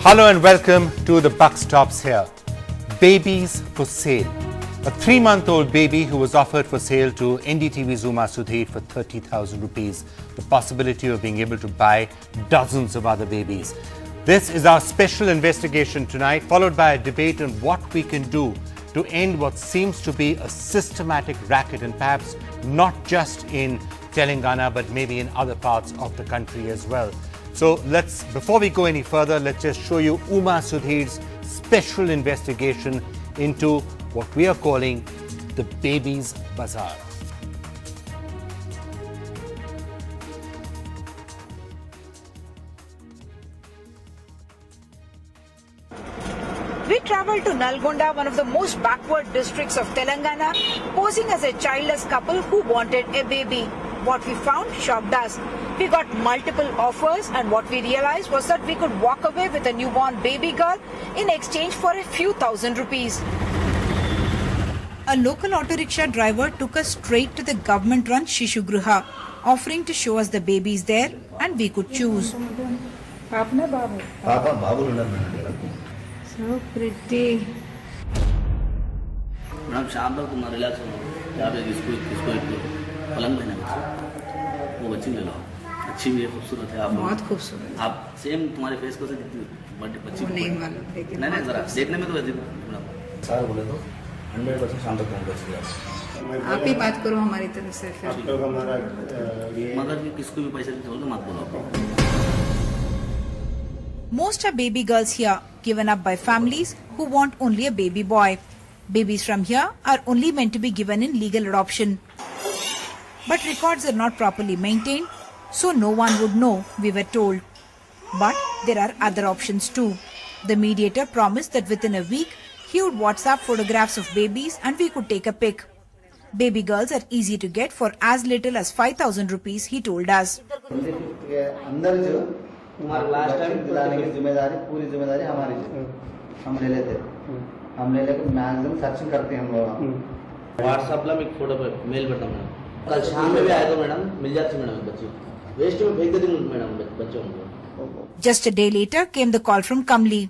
Hello and welcome to the buck stops here. Babies for sale. A 3-month-old baby who was offered for sale to NDTV's Uma Sudhir for 30,000 rupees. The possibility of being able to buy dozens of other babies. This is our special investigation tonight, followed by a debate on what we can do to end what seems to be a systematic racket, and perhaps not just in Telangana but maybe in other parts of the country as well. So before we go any further, let's just show you Uma Sudhir's special investigation into what we are calling the Babies Bazaar. We travelled to Nalgonda, one of the most backward districts of Telangana, posing as a childless couple who wanted a baby. What we found shocked us. We got multiple offers, and what we realized was that we could walk away with a newborn baby girl in exchange for a few thousand rupees. A local auto rickshaw driver took us straight to the government-run Shishu Griha, offering to show us the babies there, and we could choose. So pretty. Madam शाम तक तुम relax हो यहाँ पे इसको पलंग पहना वो बच्ची ले लो अच्छी भी है खूबसूरत है आप बहुत खूबसूरत आप सेम तुम्हारे फेस को से दिखती बट बच्ची नहीं मालूम लेकिन नहीं जरा देखने में तो वैसे सारा बोले तो 100% शाम तक पहुँच आप ही बात करो हमारी तरफ से फिर मगर किसको भी पैसे दो तो मत बोलो. Most are baby girls here, given up by families who want only a baby boy. Babies from here are only meant to be given in legal adoption. But records are not properly maintained, so no one would know, we were told. But there are other options too. The mediator promised that within a week, he would WhatsApp photographs of babies and we could take a pic. Baby girls are easy to get for as little as 5,000 rupees, he told us. हमारे last time दिलाने की जिम्मेदारी पूरी जिम्मेदारी हमारी है. हम ले लेते मैक्सिमम सर्चिंग करते हैं हम लोग. व्हाट्सएप ला एक फोटो पे मेल करता मैडम कल शाम में भी आया तो मैडम मिल जाती मैडम बच्ची वेस्ट में भेज देती मैडम बच्चों को. Just a day later came the call from Kamli,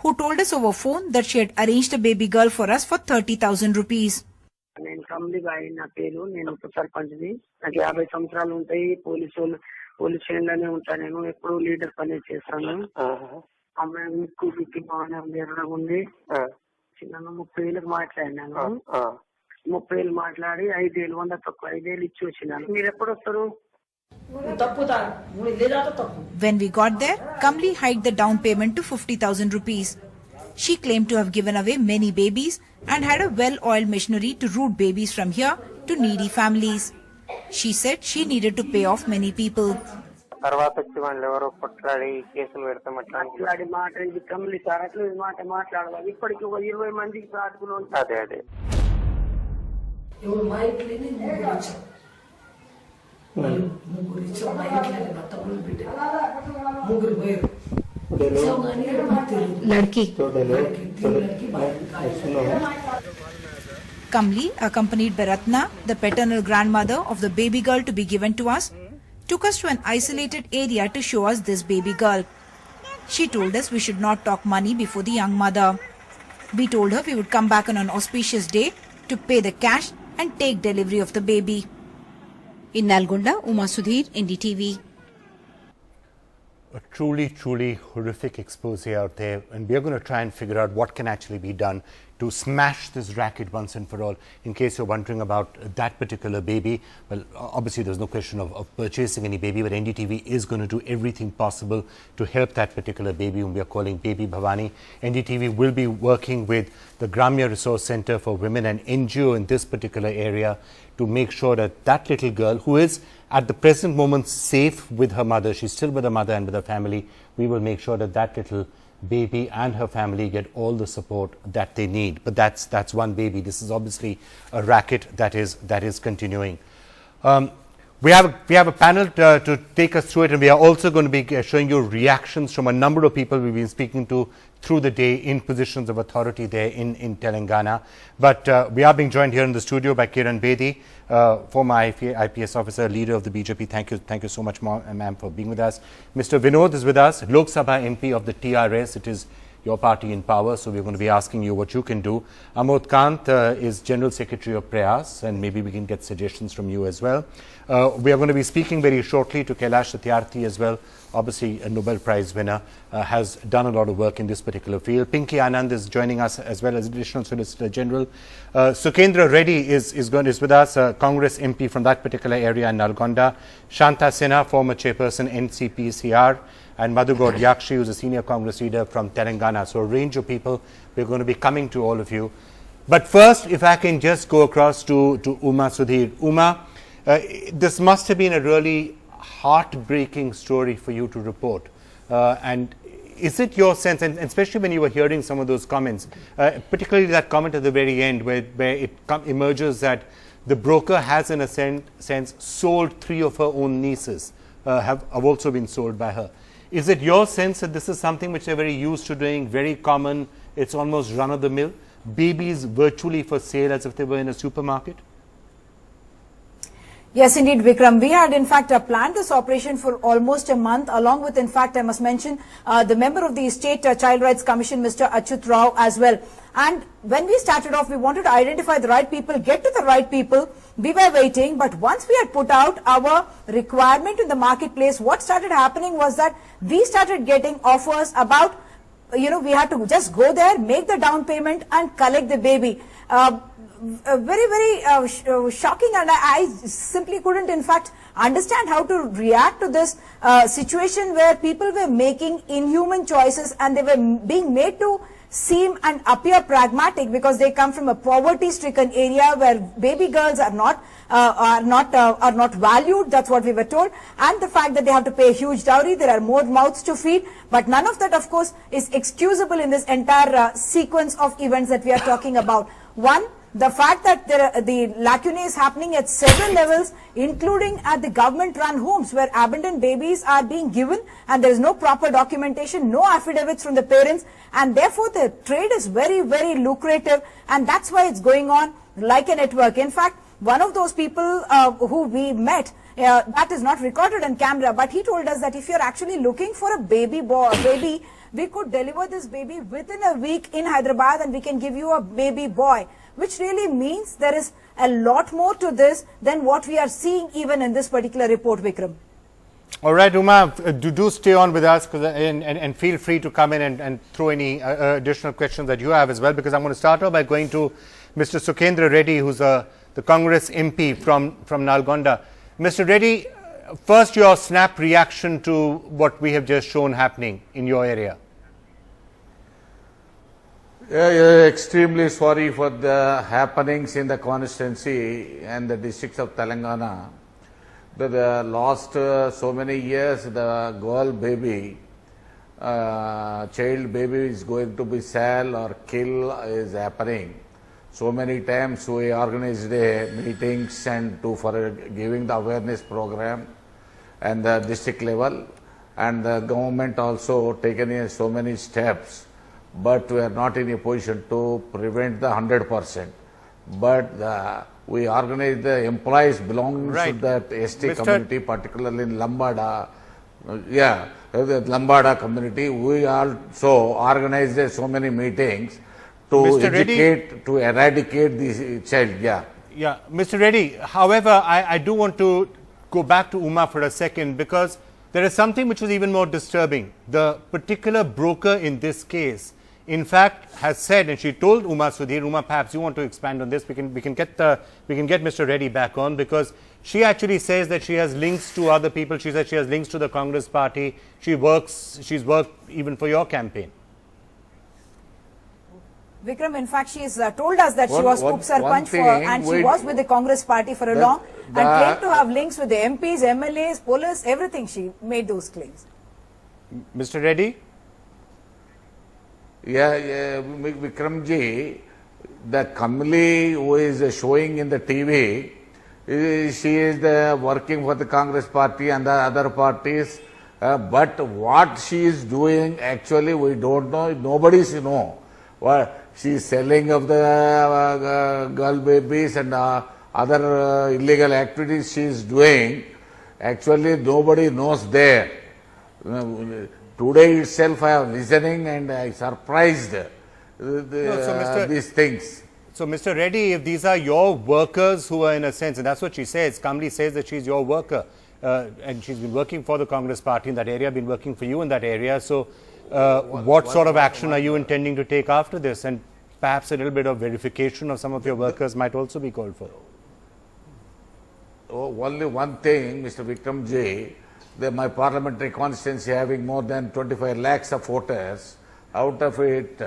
who told us over phone that she had arranged a baby girl for us for 30,000 rupees. నేను కమ్లి బాయ్ నా పేరు. నేను ఉప సర్పంచ్ని. నాకు 50 సంవత్సరాలు ఉంటాయి. పోలీస్ స్టేషన్లోనే ఉంటా. నేను ఎప్పుడు లీడర్ పని చేస్తాను. అమ్మాయి ముక్కు బాగానే ఉంది, ఎర్రగా ఉంది. చిన్న 30,000 మాట్లాడినాను. 30,000 మాట్లాడి 5,000 100 తక్కువ 5,000 ఇచ్చి వచ్చినాను. మీరు ఎప్పుడు వస్తారు? When we got there, Kamli hiked the down payment to 50,000 rupees. She claimed to have given away many babies and had a well-oiled machinery to route babies from here to needy families. She said she needed to pay off many people. తర్వాత వచ్చి వాళ్ళు ఎవరో కొట్లాడి కేసులు పెడతాం అట్లాడి మాట ఇది కమ్లి sir అట్లా మాట మాట్లాడాలి. ఇప్పటికి 20 మందికి సాటుకుని ఉంటుంది. అదే लड़की Kamli, accompanied by Ratna, the paternal grandmother of the baby girl to be given to us, took us to an isolated area to show us this baby girl. She told us we should not talk money before the young mother. We told her we would come back on an auspicious day to pay the cash and take delivery of the baby. In Nalgonda, Uma Sudhir, NDTV. A truly horrific expose out there, and we are going to try and figure out what can actually be done to smash this racket once and for all. In case you're wondering about that particular baby, well, obviously there's no question of purchasing any baby, but NDTV is going to do everything possible to help that particular baby, whom we are calling Baby Bhavani. NDTV will be working with the Gramya Resource Center for Women and NGO in this particular area to make sure that that little girl, who is at the present moment safe with her mother, she's still with her mother and with her family, we will make sure that that little baby and her family get all the support that they need. But that's one baby. This is obviously a racket that is continuing. We have a panel to take us through it, and we are also going to be showing you reactions from a number of people we've been speaking to through the day in positions of authority there in Telangana. But we are being joined here in the studio by Kiran Bedi, former IPS officer, leader of the BJP. Thank you so much, ma'am, for being with us. Mr. Vinod is with us, Lok Sabha MP of the TRS. It is your party in power, so we're going to be asking you what you can do. Amod Kant is General Secretary of Prayas, and maybe we can get suggestions from you as well. We are going to be speaking very shortly to Kailash Satyarthi as well. Obviously, a Nobel Prize winner, has done a lot of work in this particular field. Pinky Anand is joining us as well as Additional Solicitor General. Sukendra Reddy is with us, Congress MP from that particular area in Nalgonda. Shanta Sinha, former chairperson NCPCR. And Madhugod Yakshi, who is a senior Congress leader from Telangana. So a range of people, we're going to be coming to all of you. But first, if I can just go across to Uma Sudhir. Uma, this must have been a really heartbreaking story for you to report. And is it your sense, and especially when you were hearing some of those comments, particularly that comment at the very end where it emerges that the broker has in a sense sold 3 of her own nieces, have also been sold by her. Is it your sense that this is something which they're very used to doing, very common, it's almost run-of-the-mill, babies virtually for sale as if they were in a supermarket? Yes, indeed, Vikram. We had, in fact, planned this operation for almost a month, along with, in fact, I must mention, the member of the State Child Rights Commission, Mr. Achyut Rao, as well. And when we started off, we wanted to identify the right people, get to the right people. We were waiting, but once we had put out our requirement in the marketplace, what started happening was that we started getting offers about, we had to just go there, make the down payment and collect the baby. Very shocking, and I simply couldn't, in fact, understand how to react to this situation where people were making inhuman choices and they were being made to seem and appear pragmatic because they come from a poverty-stricken area where baby girls are not valued. That's what we were told, and the fact that they have to pay a huge dowry, there are more mouths to feed. But none of that, of course, is excusable in this entire sequence of events that we are talking about. One, the fact that the lacunae is happening at several levels, including at the government-run homes where abandoned babies are being given and there is no proper documentation, no affidavits from the parents, and therefore the trade is very, very lucrative, and that's why it's going on like a network. In fact, one of those people who we met, that is not recorded on camera, but he told us that if you're actually looking for a baby, we could deliver this baby within a week in Hyderabad and we can give you a baby boy, which really means there is a lot more to this than what we are seeing even in this particular report, Vikram. All right, Uma, do stay on with us and feel free to come in and throw any additional questions that you have as well, because I'm going to start off by going to Mr. Sukendra Reddy, who's the Congress MP from Nalgonda. Mr. Reddy, first your snap reaction to what we have just shown happening in your area. Extremely sorry for the happenings in the constituency and the districts of Telangana. The last so many years, the girl baby, child baby is going to be sell or kill is happening. So many times we organized meetings and for giving the awareness program and the district level, and the government also taken so many steps, but we are not in a position to prevent the 100%. But we organize the employees belonging to that ST community, particularly in Lambada. The Lambada community, we also organized so many meetings to Mr. educate, Reddy, to eradicate this child. Yeah, Mr. Reddy, however, I do want to go back to Uma for a second, because there is something which was even more disturbing. The particular broker in this case, in fact, has said, and she told Uma Sudhir, Uma, perhaps you want to expand on this. We can get Mr. Reddy back on, because she actually says that she has links to other people. She said she has links to the Congress party. She's worked even for your campaign. Vikram, in fact, she has told us that she was Up Sarpanch and she was with the Congress party for a long and claimed to have links with the MPs, MLAs, police, everything. She made those claims. Mr. Reddy? Vikramji, the Kamli who is showing in the TV She is working for the Congress party and the other parties. But what she is doing, actually, we don't know. Nobody knows. She is selling of the girl babies and other illegal activities she is doing. Actually, nobody knows there. Today itself, I am listening and I surprised these things. So, Mr. Reddy, if these are your workers who are in a sense, and that's what she says, Kamli says that she's your worker, and she's been working for the Congress party in that area, been working for you in that area. So, what sort of action are you intending to take after this? And perhaps a little bit of verification of some of your workers might also be called for. Only one thing, Mr. Vikram Ji, my parliamentary constituency having more than 25 lakhs of voters, out of it,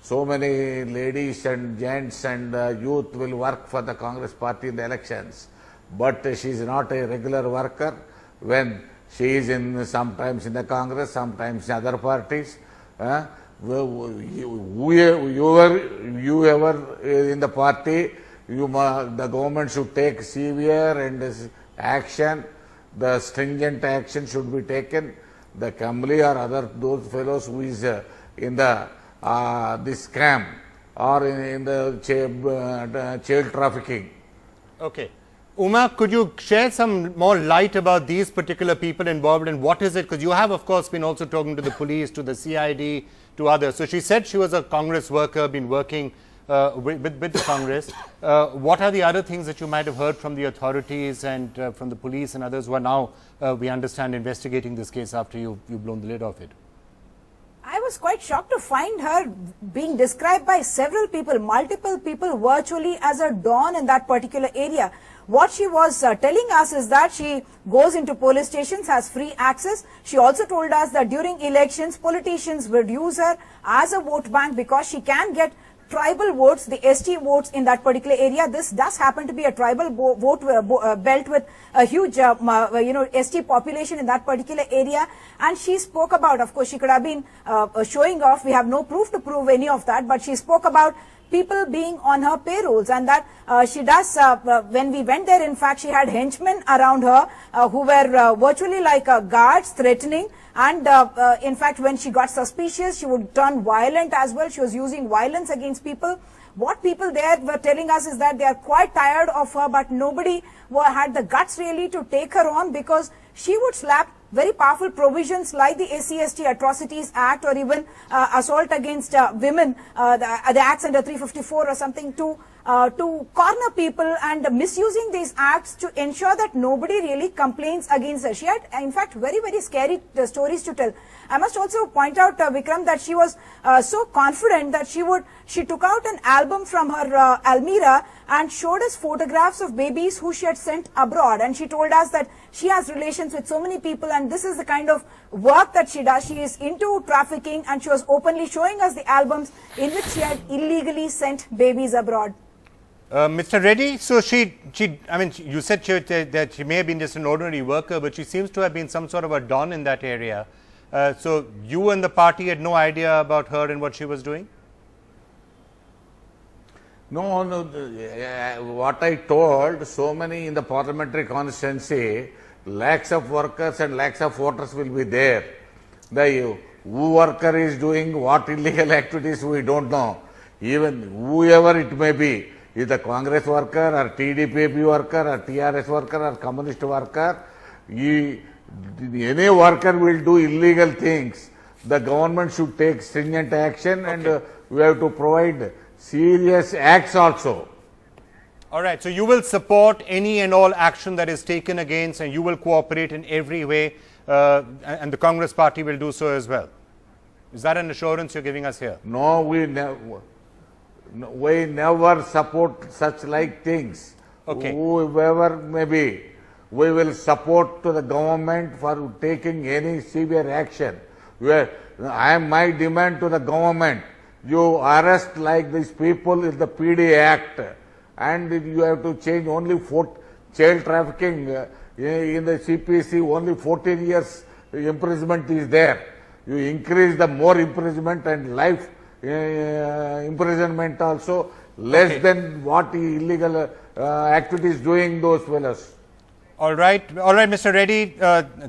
so many ladies and gents and youth will work for the Congress party in the elections. But she is not a regular worker when she is sometimes in the Congress, sometimes in other parties. Whoever in the party, the government should take severe and action. The stringent action should be taken. The Kamli or other those fellows who is in the this scam or in the child trafficking. Okay. Uma, could you share some more light about these particular people involved and what is it? Because you have, of course, been also talking to the police, to the CID, to others. So she said she was a Congress worker, been working with the Congress. What are the other things that you might have heard from the authorities and from the police and others who are now, we understand, investigating this case after you've blown the lid off it? I was quite shocked to find her being described by several people, multiple people virtually as a dawn in that particular area. What she was telling us is that she goes into police stations, has free access. She also told us that during elections, politicians would use her as a vote bank because she can get tribal votes, the ST votes in that particular area. This does happen to be a tribal vote belt with a huge, ST population in that particular area. And she spoke about, of course, she could have been showing off. We have no proof to prove any of that, but she spoke about people being on her payrolls and that she does, when we went there, in fact, she had henchmen around her who were virtually like guards threatening. And in fact, when she got suspicious, she would turn violent as well. She was using violence against people. What people there were telling us is that they are quite tired of her, but nobody had the guts really to take her on because she would slap very powerful provisions like the SC/ST Atrocities Act or even assault against women, the acts under 354 or something to corner people and misusing these acts to ensure that nobody really complains against her. She had, in fact, very, very scary stories to tell. I must also point out, Vikram, that she was so confident that she took out an album from her Almira and showed us photographs of babies who she had sent abroad. And she told us that she has relations with so many people and this is the kind of work that she does. She is into trafficking and she was openly showing us the albums in which she had illegally sent babies abroad. Mr. Reddy, so I mean, you said that she may have been just an ordinary worker, but she seems to have been some sort of a don in that area. So you and the party had no idea about her and what she was doing? No, what I told, so many in the parliamentary constituency, lakhs of workers and lakhs of voters will be there. The who worker is doing what illegal activities, we don't know. Even whoever it may be, is the Congress worker or TDP worker or TRS worker or communist worker, any worker will do illegal things. The government should take stringent action and we have to provide serious acts also. All right, so you will support any and all action that is taken against and you will cooperate in every way and the Congress party will do so as well. Is that an assurance you're giving us here? No, we never support such like things. Okay. Whoever may be, we will support to the government for taking any severe action. My demand to the government, you arrest like these people in the PD Act and you have to change only child trafficking in the CPC, only 14 years imprisonment is there. You increase the more imprisonment and life imprisonment also less than what illegal activities doing those fellows. All right, Mr. Reddy,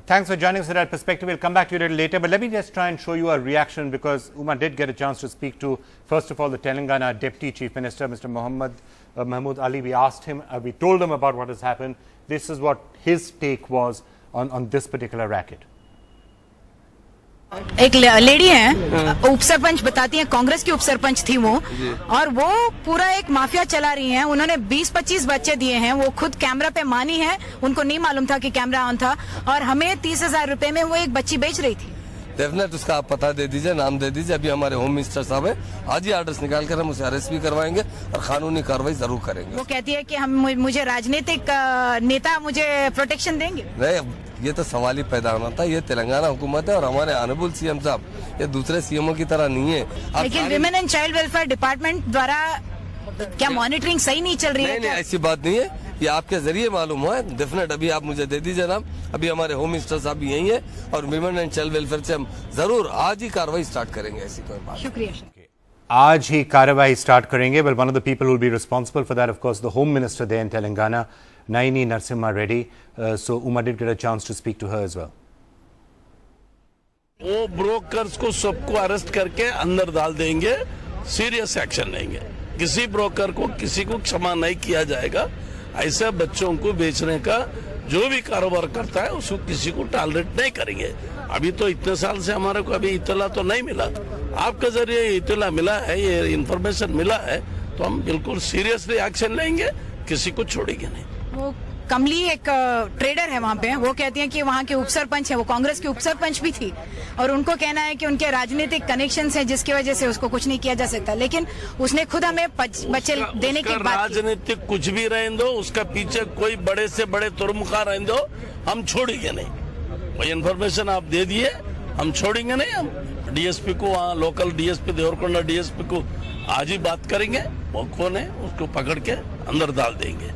thanks for joining us with that perspective. We'll come back to you a little later, but let me just try and show you a reaction, because Uma did get a chance to speak to, first of all, the Telangana Deputy Chief Minister, Mr. Mahmood Ali. We asked him, we told him about what has happened. This is what his take was on this particular racket. एक lady है, उप सरपंच बताती हैं, कांग्रेस की उप सरपंच थी वो, और वो पूरा एक माफिया चला रही हैं। उन्होंने 20-25 बच्चे दिए हैं, वो खुद कैमरा पे मानी है, उनको नहीं मालूम था कि कैमरा ऑन था, और हमें 30,000 रुपए में वो एक बच्ची बेच रही थी। डेफिनेट उसका आप पता दे दीजिए, नाम दे दीजिए। अभी हमारे होम मिनिस्टर साहब है, आज ही आर्डर्स निकाल कर हम उसे अरेस्ट भी करवाएंगे और कानूनी कार्रवाई जरूर करेंगे। वो कहती है कि मुझे राजनीतिक नेता मुझे प्रोटेक्शन देंगे। नहीं, ये तो सवाल ही पैदा होना था। ये तेलंगाना हुकूमत है और हमारे ऑनरेबल सीएम साहब ये दूसरे सीएमओ की तरह नहीं है। लेकिन women and child welfare department द्वारा क्या मॉनिटरिंग सही नहीं चल रही है? नहीं, ऐसी बात नहीं है, ये आपके जरिए मालूम हुआ है। डेफिनेट अभी आप मुझे दे दीजिए नाम, अभी हमारे होम मिनिस्टर साहब भी यही है और विमेन एंड चाइल्ड वेलफेयर से हम जरूर आज ही कार्रवाई स्टार्ट करेंगे। ऐसी कोई बात। शुक्रिया। आज ही कार्रवाई स्टार्ट करेंगे। Well, one of the people who will be responsible for that, of course, the Home Minister there in Telangana, Naini Narasimha Reddy. So Uma did get a chance to speak to her as well. वो brokers को सबको arrest करके अंदर डाल देंगे, serious action लेंगे। किसी broker को किसी को क्षमा नहीं किया जाएगा। ऐसे बच्चों को बेचने का जो भी कारोबार करता है उसको किसी को टॉलरेट नहीं करेंगे। अभी तो इतने साल से हमारे को अभी इतला तो नहीं मिला, आपके जरिए इतला मिला है, ये इन्फॉर्मेशन मिला है, तो हम बिल्कुल सीरियसली एक्शन लेंगे, किसी को छोड़ेंगे नहीं। वो कमली एक ट्रेडर है वहाँ पे, वो कहती हैं कि वहाँ के उप सरपंच है, वो कांग्रेस की उप सरपंच भी थी, और उनको कहना है कि उनके राजनीतिक कनेक्शंस हैं जिसकी वजह से उसको कुछ नहीं किया जा सकता। लेकिन उसने खुद हमें बच्चे देने की बात की। राजनीतिक कुछ भी रहने दो, उसका पीछे कोई बड़े से बड़े तुरमुखा रहने दो, हम छोड़ेंगे नहीं। वो इन्फॉर्मेशन आप दे दिए, हम छोड़ेंगे नहीं। हम डीएसपी को, वहाँ लोकल डीएसपी देवरकोंडा डीएसपी को आज ही बात करेंगे, वो कौन है उसको पकड़ के अंदर डाल देंगे।